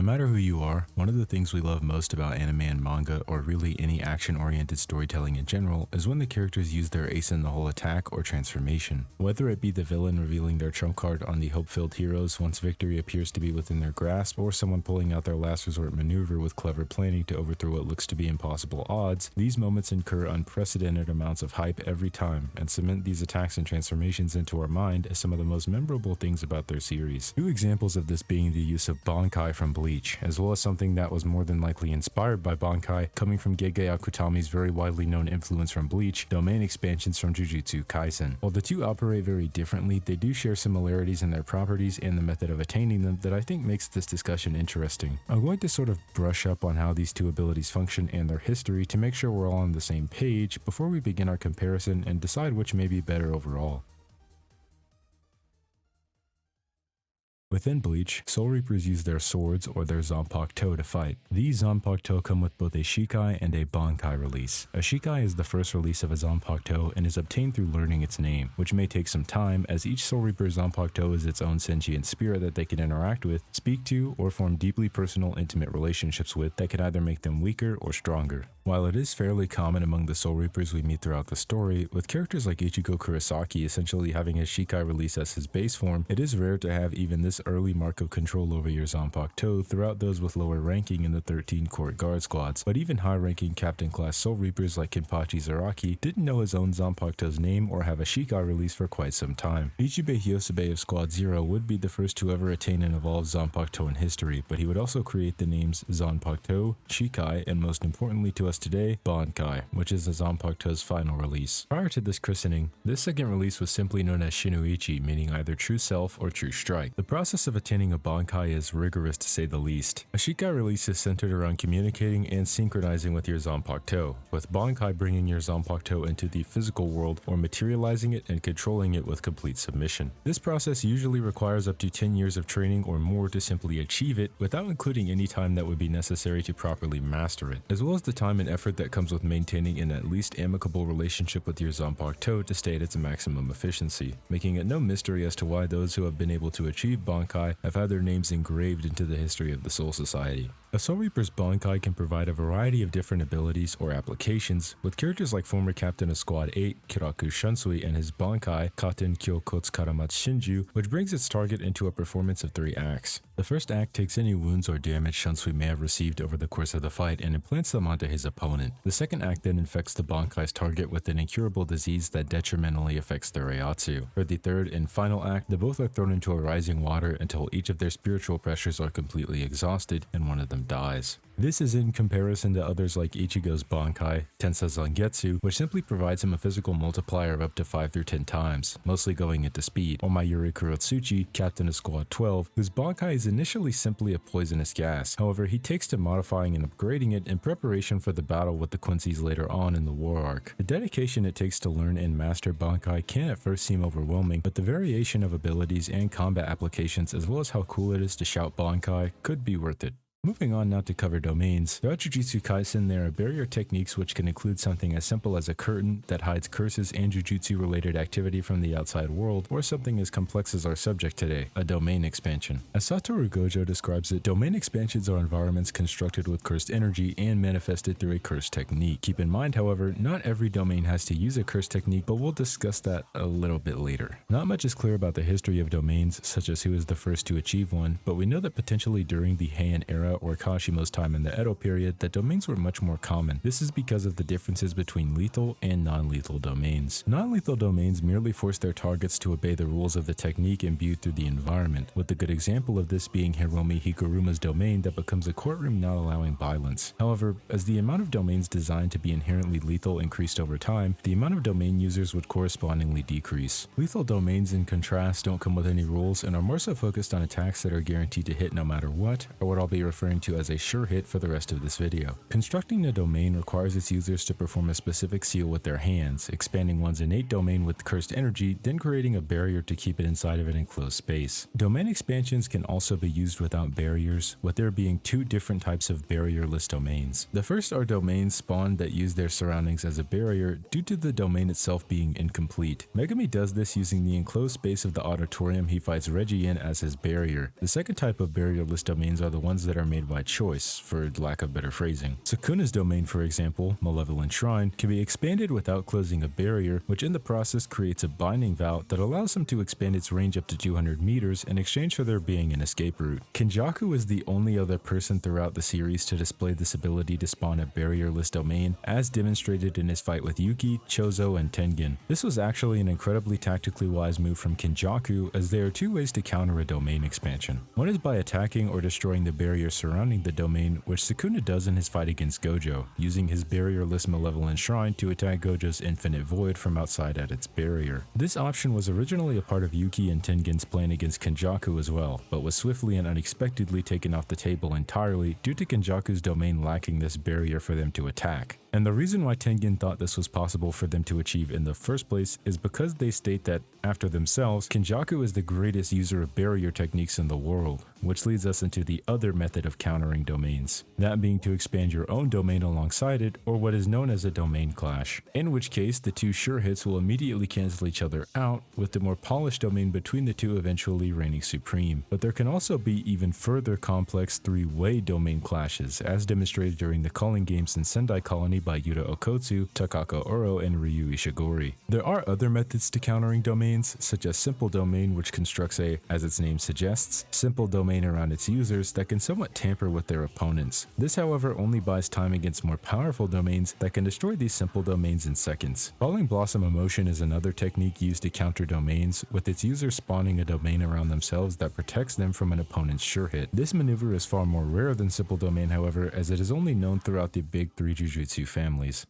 No matter who you are, one of the things we love most about anime and manga, or really any action-oriented storytelling in general, is when the characters use their ace-in-the-hole attack or transformation. Whether it be the villain revealing their trump card on the hope-filled heroes once victory appears to be within their grasp, or someone pulling out their last resort maneuver with clever planning to overthrow what looks to be impossible odds, these moments incur unprecedented amounts of hype every time, and cement these attacks and transformations into our mind as some of the most memorable things about their series. Two examples of this being the use of Bankai from Bleach, as well as something that was more than likely inspired by Bankai, coming from Gege Akutami's very widely known influence from Bleach, domain expansions from Jujutsu Kaisen. While the two operate very differently, they do share similarities in their properties and the method of attaining them that I think makes this discussion interesting. I'm going to sort of brush up on how these two abilities function and their history to make sure we're all on the same page before we begin our comparison and decide which may be better overall. Within Bleach, Soul Reapers use their swords or their Zanpakuto to fight. These Zanpakuto come with both a Shikai and a Bankai release. A Shikai is the first release of a Zanpakuto and is obtained through learning its name, which may take some time as each Soul Reaper Zanpakuto is its own sentient spirit that they can interact with, speak to, or form deeply personal, intimate relationships with that can either make them weaker or stronger. While it is fairly common among the Soul Reapers we meet throughout the story, with characters like Ichigo Kurosaki essentially having his Shikai release as his base form, it is rare to have even this early mark of control over your Zanpakuto throughout those with lower ranking in the 13 Court Guard squads, but even high-ranking Captain Class Soul Reapers like Kenpachi Zaraki didn't know his own Zanpakuto's name or have a Shikai release for quite some time. Ichibei Hyosube of Squad 0 would be the first to ever attain an evolved Zanpakuto in history, but he would also create the names Zanpakuto, Shikai, and most importantly to us today, Bankai, which is the Zanpakuto's final release. Prior to this christening, this second release was simply known as Shinuichi, meaning either true self or true strike. The process of attaining a Bankai is rigorous to say the least. A Shikai release is centered around communicating and synchronizing with your Zanpakuto, with Bankai bringing your Zanpakuto into the physical world or materializing it and controlling it with complete submission. This process usually requires up to 10 years of training or more to simply achieve it, without including any time that would be necessary to properly master it, as well as the time and effort that comes with maintaining an at least amicable relationship with your Zanpakuto to stay at its maximum efficiency, making it no mystery as to why those who have been able to achieve Bankai have had their names engraved into the history of the Soul Society. A Soul Reaper's Bankai can provide a variety of different abilities or applications, with characters like former captain of Squad 8, Kiraku Shunsui, and his Bankai, Katen Kyokotsu Karamatsu Shinju, which brings its target into a performance of 3 acts. The first act takes any wounds or damage Shunsui may have received over the course of the fight and implants them onto his opponent. The second act then infects the Bankai's target with an incurable disease that detrimentally affects their Reiatsu. For the third and final act, the both are thrown into a rising water until each of their spiritual pressures are completely exhausted and one of them dies. This is in comparison to others like Ichigo's Bankai, Tensa Zangetsu, which simply provides him a physical multiplier of up to 5 through 10 times, mostly going into speed, or Mayuri Kurotsuchi, captain of Squad 12, whose Bankai is initially simply a poisonous gas. However, he takes to modifying and upgrading it in preparation for the battle with the Quincy's later on in the war arc. The dedication it takes to learn and master Bankai can at first seem overwhelming, but the variation of abilities and combat applications as well as how cool it is to shout Bankai could be worth it. Moving on now to cover domains. Throughout Jujutsu Kaisen, there are barrier techniques which can include something as simple as a curtain that hides curses and Jujutsu-related activity from the outside world, or something as complex as our subject today, a domain expansion. As Satoru Gojo describes it, domain expansions are environments constructed with cursed energy and manifested through a cursed technique. Keep in mind, however, not every domain has to use a cursed technique, but we'll discuss that a little bit later. Not much is clear about the history of domains, such as who was the first to achieve one, but we know that potentially during the Heian era or Kashimo's time in the Edo period, that domains were much more common. This is because of the differences between lethal and non-lethal domains. Non-lethal domains merely force their targets to obey the rules of the technique imbued through the environment, with the good example of this being Hiromi Higuruma's domain that becomes a courtroom not allowing violence. However, as the amount of domains designed to be inherently lethal increased over time, the amount of domain users would correspondingly decrease. Lethal domains, in contrast, don't come with any rules and are more so focused on attacks that are guaranteed to hit no matter what, or what I'll be referring to as a sure hit for the rest of this video. Constructing a domain requires its users to perform a specific seal with their hands, expanding one's innate domain with cursed energy, then creating a barrier to keep it inside of an enclosed space. Domain expansions can also be used without barriers, with there being 2 different types of barrierless domains. The first are domains spawned that use their surroundings as a barrier due to the domain itself being incomplete. Megami does this using the enclosed space of the auditorium he fights Reggie in as his barrier. The second type of barrierless domains are the ones that are made by choice, for lack of better phrasing. Sukuna's domain, for example, Malevolent Shrine, can be expanded without closing a barrier, which in the process creates a binding vow that allows him to expand its range up to 200 meters in exchange for there being an escape route. Kenjaku is the only other person throughout the series to display this ability to spawn a barrierless domain, as demonstrated in his fight with Yuki, Chozo, and Tengen. This was actually an incredibly tactically wise move from Kenjaku, as there are two ways to counter a domain expansion. One is by attacking or destroying the barrier surrounding the domain, which Sukuna does in his fight against Gojo, using his barrierless Malevolent Shrine to attack Gojo's Infinite Void from outside at its barrier. This option was originally a part of Yuki and Tengen's plan against Kenjaku as well, but was swiftly and unexpectedly taken off the table entirely due to Kenjaku's domain lacking this barrier for them to attack. And the reason why Tengen thought this was possible for them to achieve in the first place is because they state that, after themselves, Kenjaku is the greatest user of barrier techniques in the world, which leads us into the other method of countering domains, that being to expand your own domain alongside it, or what is known as a domain clash, in which case the two sure hits will immediately cancel each other out, with the more polished domain between the two eventually reigning supreme. But there can also be even further complex three-way domain clashes, as demonstrated during the Calling Games in Sendai Colony by Yuta Okotsu, Takako Oro, and Ryu Ishigori. There are other methods to countering domains, such as Simple Domain, which constructs a, as its name suggests, simple domain around its users that can somewhat tamper with their opponents. This, however, only buys time against more powerful domains that can destroy these simple domains in seconds. Falling Blossom Emotion is another technique used to counter domains, with its users spawning a domain around themselves that protects them from an opponent's sure hit. This maneuver is far more rare than Simple Domain, however, as it is only known throughout the big three Jujutsu families.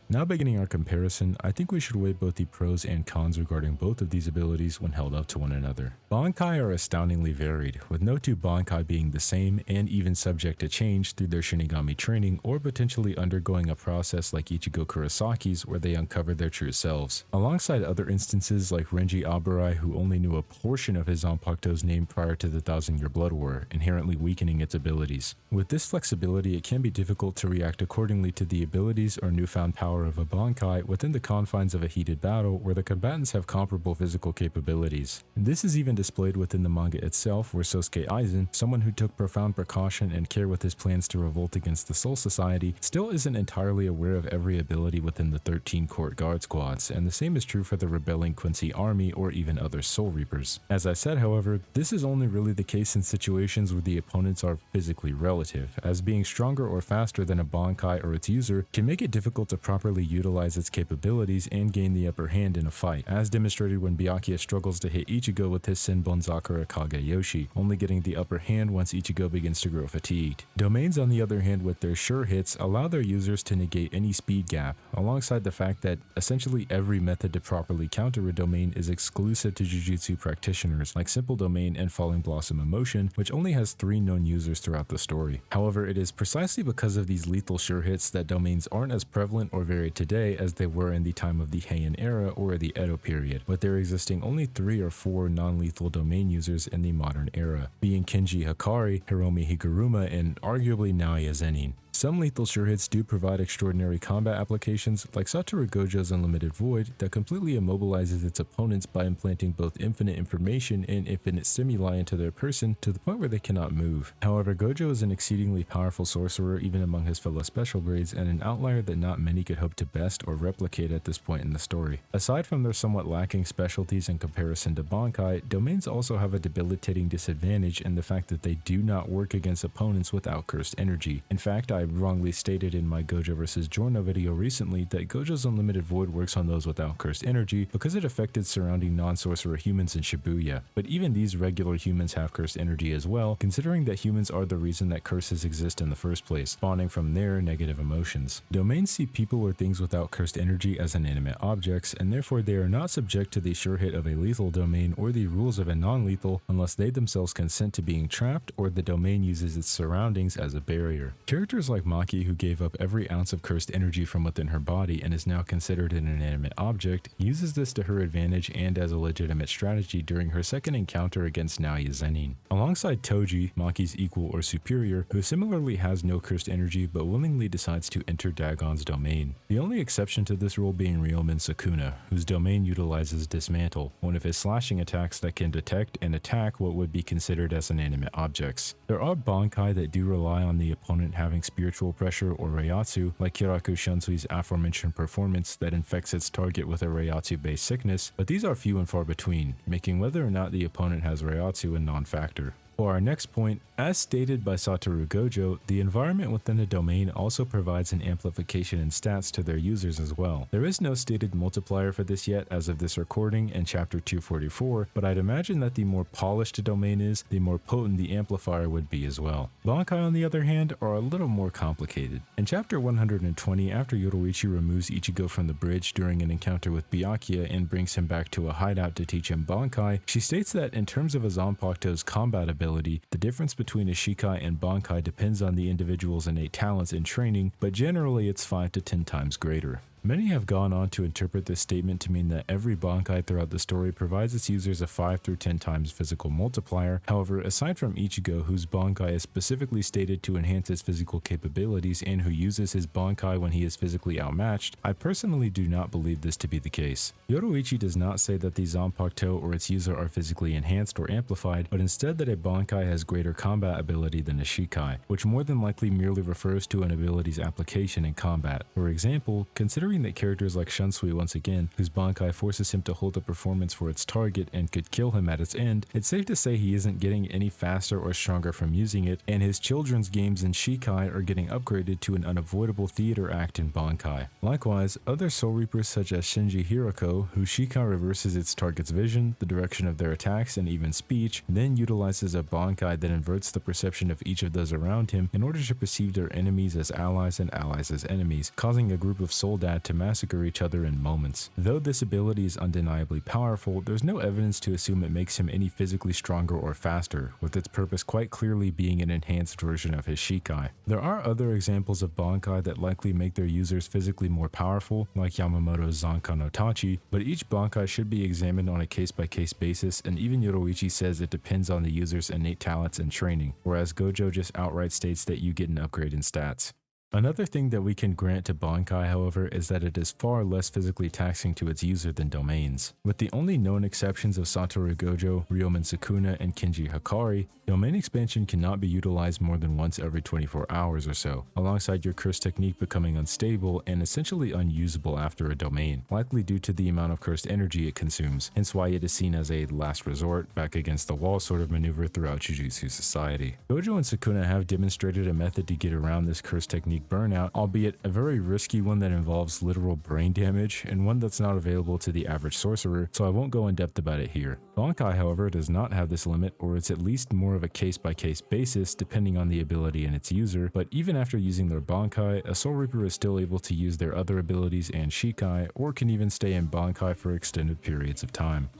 Now beginning our comparison, I think we should weigh both the pros and cons regarding both of these abilities when held up to one another. Bankai are astoundingly varied, with no two Bankai being the same and even subject to change through their Shinigami training or potentially undergoing a process like Ichigo Kurisaki's where they uncover their true selves. Alongside other instances like Renji Aburai, who only knew a portion of his Zanpakuto's name prior to the Thousand-Year Blood War, inherently weakening its abilities. With this flexibility, it can be difficult to react accordingly to the abilities or newfound power of a Bankai within the confines of a heated battle where the combatants have comparable physical capabilities. This is even displayed within the manga itself, where Sosuke Aizen, someone who took profound precaution and care with his plans to revolt against the Soul Society, still isn't entirely aware of every ability within the 13 Court Guard squads, and the same is true for the rebelling Quincy army or even other Soul Reapers. As I said, however, this is only really the case in situations where the opponents are physically relative, as being stronger or faster than a Bankai or its user can make it difficult to properly utilize its capabilities and gain the upper hand in a fight, as demonstrated when Byakuya struggles to hit Ichigo with his Senbon Zakura Kageyoshi, only getting the upper hand once Ichigo begins to grow fatigued. Domains, on the other hand, with their sure hits, allow their users to negate any speed gap, alongside the fact that essentially every method to properly counter a domain is exclusive to Jujutsu practitioners, like Simple Domain and Falling Blossom Emotion, which only has 3 known users throughout the story. However, it is precisely because of these lethal sure hits that domains aren't as prevalent or varied today as they were in the time of the Heian era or the Edo period, with there existing only 3 or 4 non-lethal domain users in the modern era, being Kenji Hikari, Hiromi Higuruma, and arguably Naoya Zenin. Some lethal sure hits do provide extraordinary combat applications, like Satoru Gojo's Unlimited Void that completely immobilizes its opponents by implanting both infinite information and infinite stimuli into their person to the point where they cannot move. However, Gojo is an exceedingly powerful sorcerer even among his fellow special grades, and an outlier that not many could hope to best or replicate at this point in the story. Aside from their somewhat lacking specialties in comparison to Bankai, domains also have a debilitating disadvantage in the fact that they do not work against opponents without cursed energy. In fact, I wrongly stated in my Gojo vs. Giorno video recently that Gojo's Unlimited Void works on those without cursed energy because it affected surrounding non-sorcerer humans in Shibuya, but even these regular humans have cursed energy as well, considering that humans are the reason that curses exist in the first place, spawning from their negative emotions. Domains see people or things without cursed energy as inanimate objects, and therefore they are not subject to the sure hit of a lethal domain or the rules of a non-lethal unless they themselves consent to being trapped or the domain uses its surroundings as a barrier. Characters like like Maki, who gave up every ounce of cursed energy from within her body and is now considered an inanimate object, uses this to her advantage and as a legitimate strategy during her second encounter against Naoya Zenin. Alongside Toji, Maki's equal or superior, who similarly has no cursed energy but willingly decides to enter Dagon's domain. The only exception to this rule being Ryomen Sukuna, whose domain utilizes Dismantle, one of his slashing attacks that can detect and attack what would be considered as inanimate objects. There are Bankai that do rely on the opponent having spiritual pressure or Reiatsu, like Kiraku Shunsui's aforementioned performance that infects its target with a Reiatsu-based sickness, but these are few and far between, making whether or not the opponent has Reiatsu a non-factor. For our next point, as stated by Satoru Gojo, the environment within a domain also provides an amplification in stats to their users as well. There is no stated multiplier for this yet as of this recording in chapter 244, but I'd imagine that the more polished a domain is, the more potent the amplifier would be as well. Bankai, on the other hand, are a little more complicated. In chapter 120, after Yoruichi removes Ichigo from the bridge during an encounter with Byakuya and brings him back to a hideout to teach him Bankai, she states that in terms of a Zanpakuto's combat ability, the difference between a Shikai and Bankai depends on the individual's innate talents and training, but generally it's 5 to 10 times greater. Many have gone on to interpret this statement to mean that every Bankai throughout the story provides its users a 5 through 10 times physical multiplier. However, aside from Ichigo, whose Bankai is specifically stated to enhance his physical capabilities and who uses his Bankai when he is physically outmatched, I personally do not believe this to be the case. Yoruichi does not say that the Zanpakuto or its user are physically enhanced or amplified, but instead that a Bankai has greater combat ability than a Shikai, which more than likely merely refers to an ability's application in combat. For example, considering that characters like Shunsui once again, whose Bankai forces him to hold a performance for its target and could kill him at its end, it's safe to say he isn't getting any faster or stronger from using it, and his children's games in Shikai are getting upgraded to an unavoidable theater act in Bankai. Likewise, other Soul Reapers such as Shinji Hirako, whose Shikai reverses its target's vision, the direction of their attacks, and even speech, then utilizes a Bankai that inverts the perception of each of those around him in order to perceive their enemies as allies and allies as enemies, causing a group of Soldat to massacre each other in moments. Though this ability is undeniably powerful, there's no evidence to assume it makes him any physically stronger or faster, with its purpose quite clearly being an enhanced version of his Shikai. There are other examples of Bankai that likely make their users physically more powerful, like Yamamoto's Zanka no Tachi, but each Bankai should be examined on a case-by-case basis, and even Yoruichi says it depends on the user's innate talents and training, whereas Gojo just outright states that you get an upgrade in stats. Another thing that we can grant to Bankai, however, is that it is far less physically taxing to its user than domains. With the only known exceptions of Satoru Gojo, Ryomen Sukuna, and Kenji Hikari, domain expansion cannot be utilized more than once every 24 hours or so, alongside your curse technique becoming unstable and essentially unusable after a domain, likely due to the amount of cursed energy it consumes, hence why it is seen as a last resort, back against the wall sort of maneuver throughout Jujutsu society. Gojo and Sukuna have demonstrated a method to get around this curse technique burnout, albeit a very risky one that involves literal brain damage and one that's not available to the average sorcerer, so I won't go in depth about it here. Bankai, however, does not have this limit, or it's at least more of a case-by-case basis depending on the ability and its user, but even after using their Bankai, a Soul Reaper is still able to use their other abilities and Shikai, or can even stay in Bankai for extended periods of time.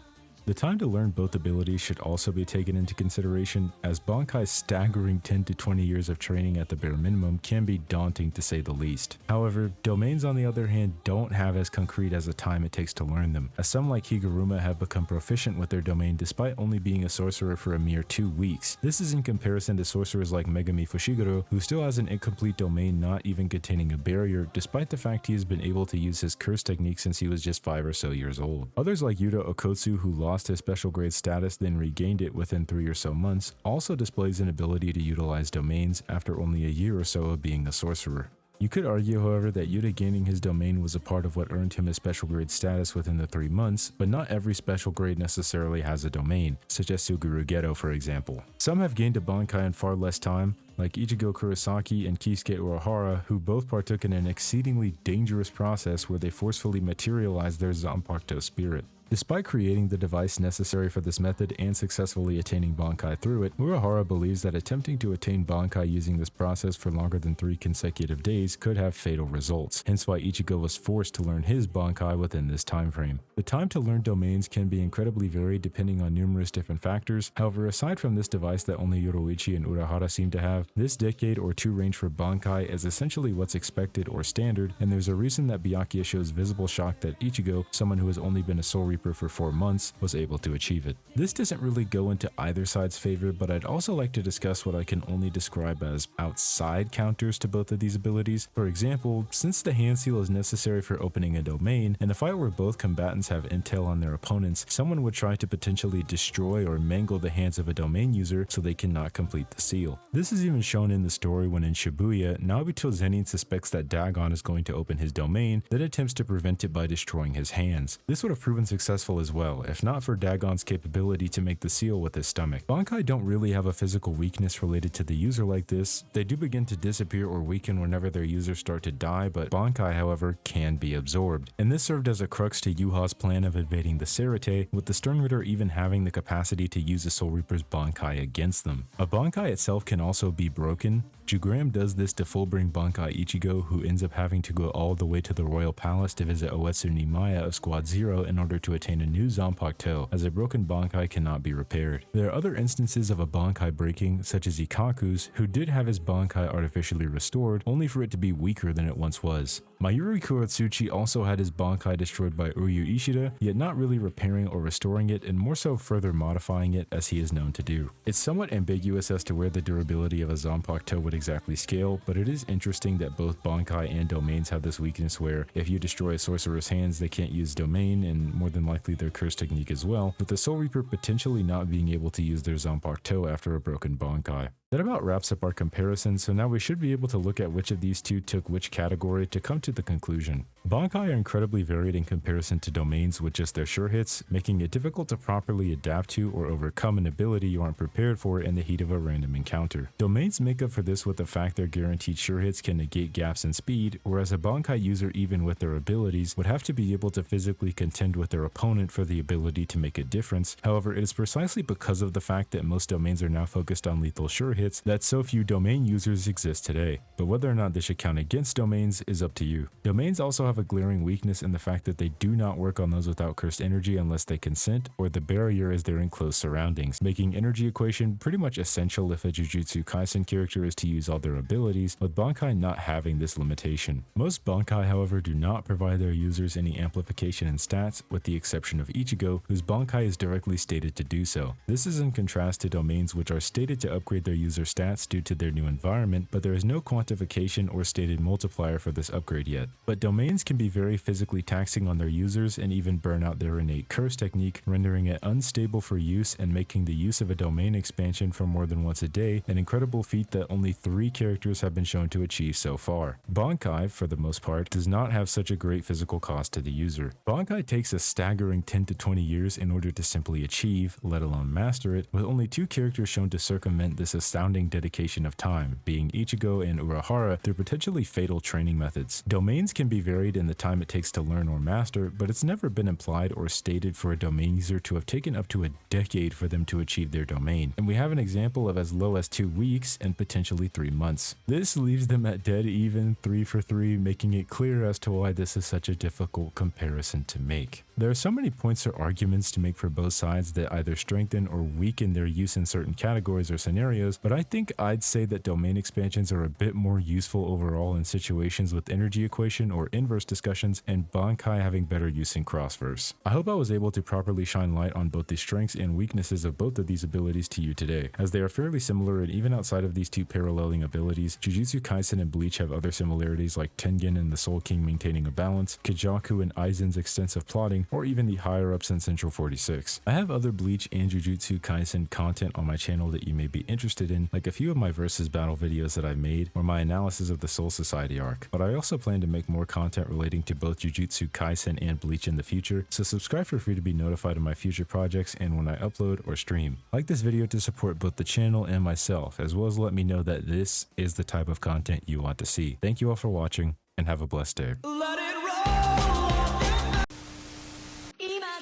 The time to learn both abilities should also be taken into consideration, as Bankai's staggering 10 to 20 years of training at the bare minimum can be daunting to say the least. However, domains on the other hand don't have as concrete as the time it takes to learn them, as some like Higuruma have become proficient with their domain despite only being a sorcerer for a mere 2 weeks. This is in comparison to sorcerers like Megami Fushiguro, who still has an incomplete domain not even containing a barrier, despite the fact he has been able to use his curse technique since he was just 5 or so years old. Others like Yuta Okotsu, who lost his special grade status then regained it within 3 or so months, also displays an ability to utilize domains after only a year or so of being a sorcerer. You could argue, however, that Yuta gaining his domain was a part of what earned him his special grade status within the 3 months, but not every special grade necessarily has a domain, such as Suguru Geto for example. Some have gained a Bankai in far less time, like Ichigo Kurosaki and Kisuke Urahara, who both partook in an exceedingly dangerous process where they forcefully materialized their Zanpakuto spirit. Despite creating the device necessary for this method and successfully attaining Bankai through it, Urahara believes that attempting to attain Bankai using this process for longer than 3 consecutive days could have fatal results, hence why Ichigo was forced to learn his Bankai within this time frame. The time to learn domains can be incredibly varied depending on numerous different factors. However, aside from this device that only Yoruichi and Urahara seem to have, this decade or 2 range for Bankai is essentially what's expected or standard, and there's a reason that Byakuya shows visible shock that Ichigo, someone who has only been a Soul Reaper for 4 months, was able to achieve it. This doesn't really go into either side's favor, but I'd also like to discuss what I can only describe as outside counters to both of these abilities. For example, since the hand seal is necessary for opening a domain, in a fight where both combatants have intel on their opponents, someone would try to potentially destroy or mangle the hands of a domain user so they cannot complete the seal. This is even shown in the story when in Shibuya, Nobito Zenin suspects that Dagon is going to open his domain, then attempts to prevent it by destroying his hands. This would have proven successful as well, if not for Dagon's capability to make the seal with his stomach. Bankai don't really have a physical weakness related to the user like this. They do begin to disappear or weaken whenever their users start to die, but Bankai, however, can be absorbed. And this served as a crux to Yuha's plan of invading the Serite, with the Stern Ritter even having the capacity to use a Soul Reaper's Bankai against them. A Bankai itself can also be broken. Jugram does this to full-bring Bankai Ichigo, who ends up having to go all the way to the Royal Palace to visit Oetsu Nimaya of Squad 0 in order to attain a new Zanpakuto, as a broken Bankai cannot be repaired. There are other instances of a Bankai breaking, such as Ikaku's, who did have his Bankai artificially restored, only for it to be weaker than it once was. Mayuri Kuratsuchi also had his Bankai destroyed by Uryu Ishida, yet not really repairing or restoring it, and more so further modifying it as he is known to do. It's somewhat ambiguous as to where the durability of a Zanpakuto would exactly scale, but it is interesting that both Bankai and domains have this weakness where if you destroy a sorcerer's hands, they can't use domain, and more than likely their curse technique as well, with the Soul Reaper potentially not being able to use their Zanpakuto after a broken Bankai. That about wraps up our comparison, so now we should be able to look at which of these two took which category to come to the conclusion. Bankai are incredibly varied in comparison to domains with just their sure hits, making it difficult to properly adapt to or overcome an ability you aren't prepared for in the heat of a random encounter. Domains make up for this with the fact their guaranteed sure hits can negate gaps in speed, whereas a Bankai user, even with their abilities, would have to be able to physically contend with their opponent for the ability to make a difference. However, it is precisely because of the fact that most domains are now focused on lethal sure hits that so few domain users exist today. But whether or not this should count against domains is up to you. Domains also have a glaring weakness in the fact that they do not work on those without cursed energy unless they consent, or the barrier is their enclosed surroundings, making energy equation pretty much essential if a Jujutsu Kaisen character is to use all their abilities, with Bankai not having this limitation. Most Bankai, however, do not provide their users any amplification in stats, with the exception of Ichigo, whose Bankai is directly stated to do so. This is in contrast to domains which are stated to upgrade their user stats due to their new environment, but there is no quantification or stated multiplier for this upgrade yet. But domains can be very physically taxing on their users and even burn out their innate curse technique, rendering it unstable for use and making the use of a domain expansion for more than once a day an incredible feat that only 3 characters have been shown to achieve so far. Bankai, for the most part, does not have such a great physical cost to the user. Bankai takes a staggering 10 to 20 years in order to simply achieve, let alone master it, with only 2 characters shown to circumvent this astounding dedication of time, being Ichigo and Urahara, through potentially fatal training methods. Domains can be varied in the time it takes to learn or master, but it's never been implied or stated for a domain user to have taken up to a decade for them to achieve their domain, and we have an example of as low as 2 weeks and potentially 3 months. This leaves them at dead even 3 for 3, making it clear as to why this is such a difficult comparison to make. There are so many points or arguments to make for both sides that either strengthen or weaken their use in certain categories or scenarios, but I think I'd say that domain expansions are a bit more useful overall in situations with energy equation or inverse discussions, and Bankai having better use in crossverse. I hope I was able to properly shine light on both the strengths and weaknesses of both of these abilities to you today, as they are fairly similar, and even outside of these 2 paralleling abilities, Jujutsu Kaisen and Bleach have other similarities like Tengen and the Soul King maintaining a balance, Kijaku and Aizen's extensive plotting, or even the higher ups in Central 46. I have other Bleach and Jujutsu Kaisen content on my channel that you may be interested in, like a few of my versus battle videos that I made, or my analysis of the Soul Society arc, but I also plan to make more content relating to both Jujutsu Kaisen and Bleach in the future, so subscribe for free to be notified of my future projects and when I upload or stream. Like this video to support both the channel and myself, as well as let me know that this is the type of content you want to see. Thank you all for watching, and have a blessed day.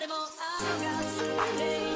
でも青が好きで